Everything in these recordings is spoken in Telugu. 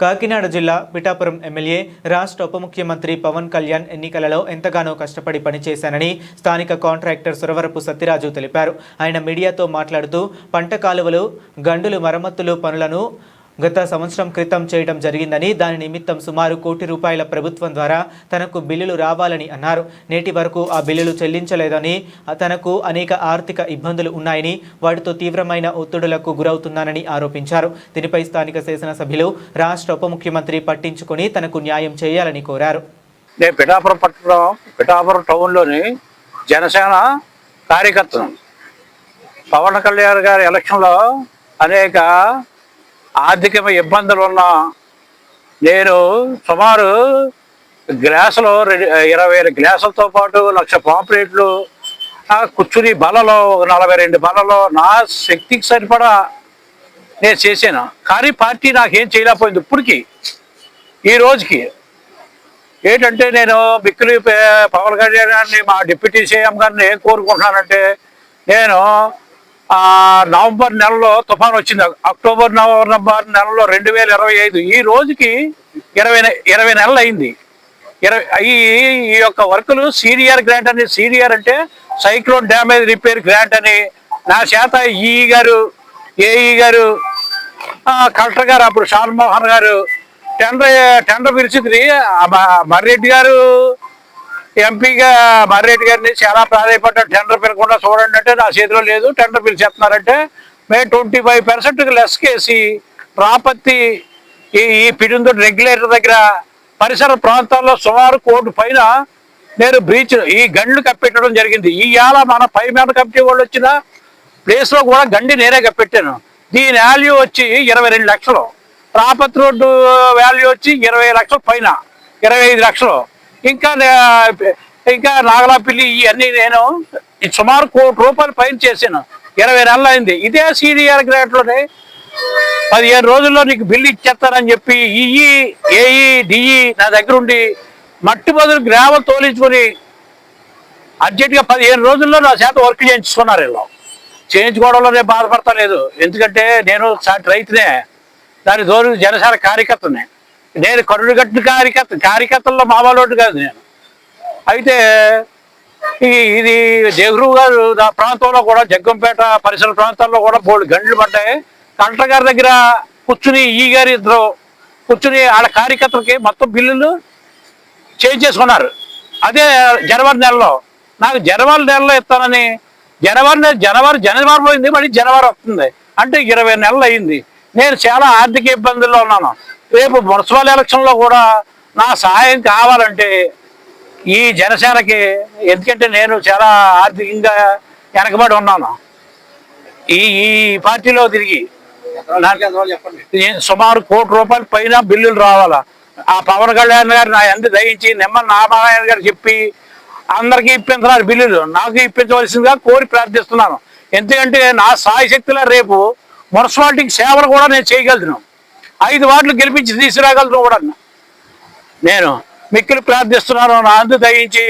కాకినాడ జిల్లా పిఠాపురం ఎమ్మెల్యే రాష్ట్ర ఉప ముఖ్యమంత్రి పవన్ కళ్యాణ్ ఎన్నికలలో ఎంతగానో కష్టపడి పనిచేశానని స్థానిక కాంట్రాక్టర్ సురవరపు సత్యరాజు తెలిపారు. ఆయన మీడియాతో మాట్లాడుతూ పంట కాలువలు, గండులు మరమ్మతులు పనులను గత సంవత్సరం క్రితం చేయడం జరిగిందని, దాని నిమిత్తం సుమారు ₹1 కోటి ప్రభుత్వం ద్వారా తనకు బిల్లులు రావాలని అన్నారు. నేటి వరకు ఆ బిల్లులు చెల్లించలేదని, తనకు అనేక ఆర్థిక ఇబ్బందులు ఉన్నాయని, వాటితో తీవ్రమైన ఒత్తిడులకు గురవుతున్నానని ఆరోపించారు. దీనిపై స్థానిక శాసనసభ్యులు రాష్ట్ర ఉప ముఖ్యమంత్రి పట్టించుకొని తనకు న్యాయం చేయాలని కోరారు. నేను పిఠాపురం టౌన్లోని జనసేన కార్యకర్తను. పవన్ కళ్యాణ్ గారి ఎలక్షన్లో అనేక ఆర్థిక ఇబ్బందులు ఉన్న నేను సుమారు గ్లాసులు 20,000 గ్లాసులతో పాటు 1,00,000 పాంప్లెట్లు, కూర్చుని బలలో 42 బలలో నా శక్తికి సరిపడా నేను చేశాను. కానీ పార్టీ నాకేం చేయలేకపోయింది. ఇప్పటికీ ఈ రోజుకి ఏంటంటే నేను మిక్కిలి పవన్ కళ్యాణ్ గారిని, మా డిప్యూటీ సీఎం గారిని ఏం కోరుకుంటున్నానంటే, నేను నవంబర్ నెలలో తుఫాన్ వచ్చింది. అక్టోబర్ నవంబర్ నెలలో 2025 ఈ రోజుకి 20 నెలలు అయింది. ఈ యొక్క వర్కులు CDR గ్రాంట్ అని, CDR అంటే సైక్లోన్ డ్యామేజ్ రిపేర్ గ్రాంట్ అని నా చేత ఈఈ గారు, ఏఈ గారు, కలెక్టర్ గారు అప్పుడు షాన్మోహన్ గారు టెండర్ పిలిచింది. మర్రెడ్డి గారు ఎంపీగా మర్రెడ్డి గారిని చాలా ప్రాధాన్యపడ్డారు. టెండర్ పిలకుండా చూడండి అంటే నా చేతిలో లేదు, టెండర్ పిలిచేస్తున్నారంటే మేము 25% లెస్ కేసి రాపత్తి ఈ పిడుందోటి రెగ్యులేటర్ దగ్గర పరిసర ప్రాంతాల్లో సుమారు 1 కోటి పైన నేను బ్రీచ్ ఈ గండ్లు కప్పెట్టడం జరిగింది. ఇవాళ మన పైమేట కమిటీ వాళ్ళు వచ్చిన ప్లేస్లో కూడా గండి నేనే కప్పెట్టాను. దీని వాల్యూ వచ్చి 22 లక్షలు, రాపత్తి రోడ్డు వాల్యూ వచ్చి 20 లక్షల పైన, 25 లక్షలు. ఇంకా నాగలాపిల్లి ఇవన్నీ నేను సుమారు ₹1 కోటి పైన చేశాను. 20 నెలలు అయింది. ఇదే CDR గ్రాంట్లోనే 15 రోజుల్లో నీకు బిల్లు ఇచ్చేస్తానని చెప్పి ఈఈ, ఏఈ, డిఈ నా దగ్గర ఉండి మట్టి బదులు గ్రామం తోలించుకొని అర్జెంటుగా 15 రోజుల్లో నా చేత వర్క్ చేయించుకున్నారు. వీళ్ళు చేయించుకోవడంలో నేను బాధపడతలేదు. ఎందుకంటే నేను రైతునే, దాని దోరు జనసేన కార్యకర్తనే. నేను కరుడు గట్టిన కార్యకర్తల్లో మామూలు కాదు నేను. అయితే ఇది జగరు గారు నా ప్రాంతంలో కూడా, జగ్గంపేట పరిసర ప్రాంతాల్లో కూడా బోల్డ్ గంటలు పడ్డాయి. కలెక్టర్ గారి దగ్గర కూర్చుని ఈ గారి ఇద్దరు కూర్చుని వాళ్ళ కార్యకర్తలకి మొత్తం బిల్లులు చేంజ్ చేసుకున్నారు. అదే జనవరి నెలలో నాకు జనవరి నెలలో ఇస్తానని, జనవరి పోయింది, మళ్ళీ జనవరి వస్తుంది అంటే 20 నెలలు అయింది. నేను చాలా ఆర్థిక ఇబ్బందుల్లో ఉన్నాను. రేపు మున్సిపల్ ఎలక్షన్లో కూడా నా సహాయం కావాలంటే ఈ జనసేనకి, ఎందుకంటే నేను చాలా ఆర్థికంగా వెనకబడి ఉన్నాను. ఈ పార్టీలో తిరిగి సుమారు ₹1 కోటి పైన బిల్లులు రావాలా. ఆ పవన్ కళ్యాణ్ గారు నా ఎంత దయించి నిమ్మల నారాయణ గారు చెప్పి అందరికీ ఇప్పించున్నారు బిల్లులు. నాకు ఇప్పించవలసిందిగా కోరి ప్రార్థిస్తున్నాను. ఎందుకంటే నా సాయశక్తిలో రేపు మున్సిపాలిటీకి సేవలు కూడా నేను చేయగలను. 5 వార్డులు గెలిపించి తీసుకురాగలను కూడా నేను మిక్కిలి ప్రార్థిస్తున్నాను. నా అందు దయించి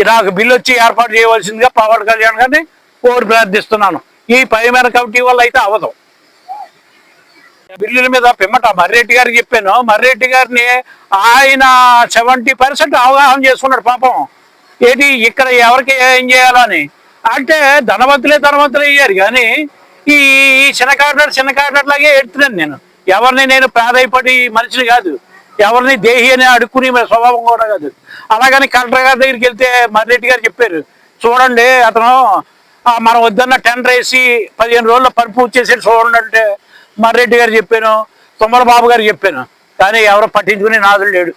నాకు బిల్లు వచ్చి ఏర్పాటు చేయవలసిందిగా పవన్ కళ్యాణ్ గారిని కోరి ప్రార్థిస్తున్నాను. ఈ పైమేర కమిటీ వల్ల అయితే అవ్వదు. బిల్లుల మీద పిమ్మట మర్రెడ్డి గారికి చెప్పాను. మర్రెడ్డి గారిని ఆయన 70% అవగాహన చేసుకున్నాడు పాపం. ఏంటి ఇక్కడ ఎవరికి ఏం చేయాలని అంటే ధనవంతులే అయ్యారు. కానీ ఈ చిన్న కాంట్రాక్టర్లాగే ఎడుతున్నాను నేను. ఎవరిని నేను ప్రాధాయపడి మనిషిని కాదు, ఎవరిని దేహి అని అడుక్కుని స్వభావం కూడా కాదు. అలాగని కలెక్టర్ గారి దగ్గరికి వెళ్తే మర్రెడ్డి గారు చెప్పారు, చూడండి అతను మనం వద్దన్న టెండర్ వేసి 15 రోజుల్లో పని పూర్తి చేసేది చూడండి అంటే మర్రెడ్డి గారు చెప్పాను, తుమ్మల బాబు గారు చెప్పాను. కానీ ఎవరు పట్టించుకునే నాదులు లేడు.